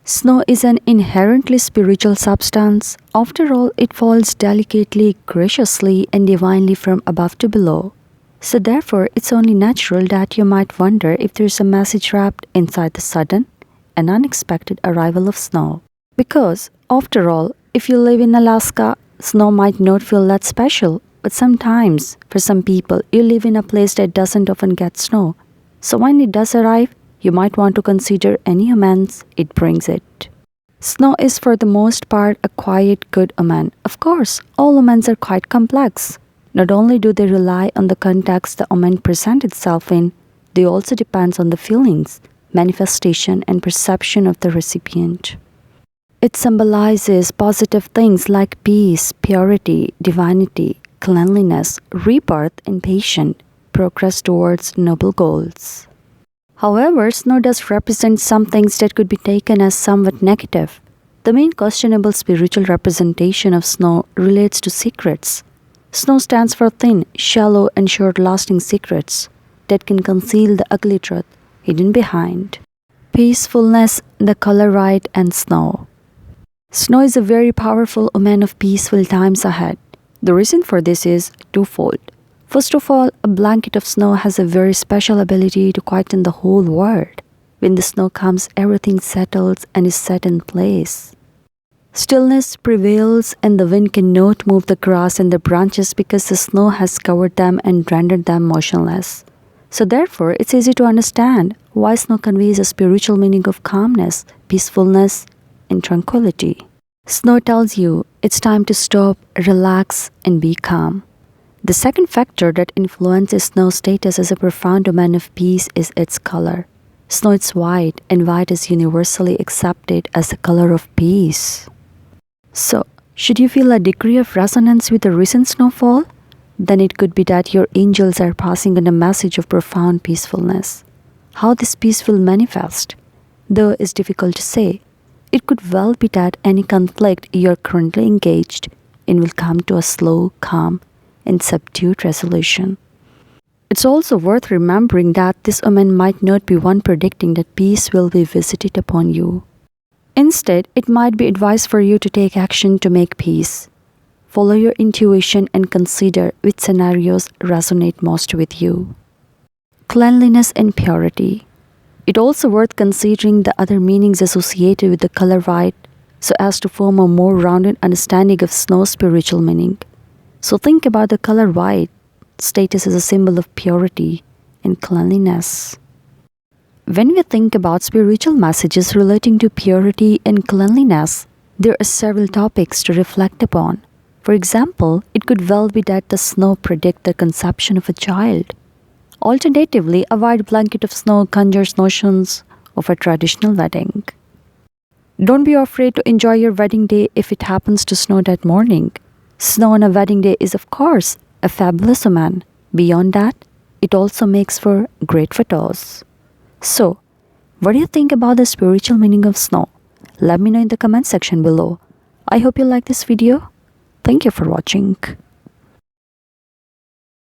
Snow is an inherently spiritual substance. After all, it falls delicately, graciously, and divinely from above to below. So therefore, it's only natural that you might wonder if there's a message wrapped inside the sudden and unexpected arrival of snow. Because, after all, if you live in Alaska, snow might not feel that special, but sometimes, for some people, you live in a place that doesn't often get snow. So when it does arrive, you might want to consider any omens it brings it. Snow is for the most part a quiet, good omen. Of course, all omens are quite complex. Not only do they rely on the context the omen presents itself in, they also depend on the feelings, manifestation, and perception of the recipient. It symbolizes positive things like peace, purity, divinity, cleanliness, rebirth, and patience, progress towards noble goals. However, snow does represent some things that could be taken as somewhat negative. The main questionable spiritual representation of snow relates to secrets. Snow stands for thin, shallow, and short-lasting secrets that can conceal the ugly truth hidden behind. Peacefulness, the color right, and snow. Snow is a very powerful omen of peaceful times ahead. The reason for this is twofold. First of all, a blanket of snow has a very special ability to quieten the whole world. When the snow comes, everything settles and is set in place. Stillness prevails and the wind cannot move the grass and the branches because the snow has covered them and rendered them motionless. So therefore, it's easy to understand why snow conveys a spiritual meaning of calmness, peacefulness, and tranquility. Snow tells you it's time to stop, relax, and be calm. The second factor that influences snow's status as a profound omen of peace is its color. Snow is white, and white is universally accepted as the color of peace. So, should you feel a degree of resonance with the recent snowfall? Then it could be that your angels are passing on a message of profound peacefulness. How this peace will manifest, though, is difficult to say. It could well be that any conflict you are currently engaged in will come to a slow, calm, and subdued resolution. It's also worth remembering that this omen might not be one predicting that peace will be visited upon you. Instead, it might be advice for you to take action to make peace. Follow your intuition and consider which scenarios resonate most with you. Cleanliness and purity. It's also worth considering the other meanings associated with the color white so as to form a more rounded understanding of snow's spiritual meaning. So think about the color white status as a symbol of purity and cleanliness. When we think about spiritual messages relating to purity and cleanliness, there are several topics to reflect upon. For example, it could well be that the snow predicts the conception of a child. Alternatively, a white blanket of snow conjures notions of a traditional wedding. Don't be afraid to enjoy your wedding day if it happens to snow that morning. Snow on a wedding day is, of course, a fabulous omen. Beyond that, it also makes for great photos. So, what do you think about the spiritual meaning of snow? Let me know in the comment section below. I hope you like this video. Thank you for watching.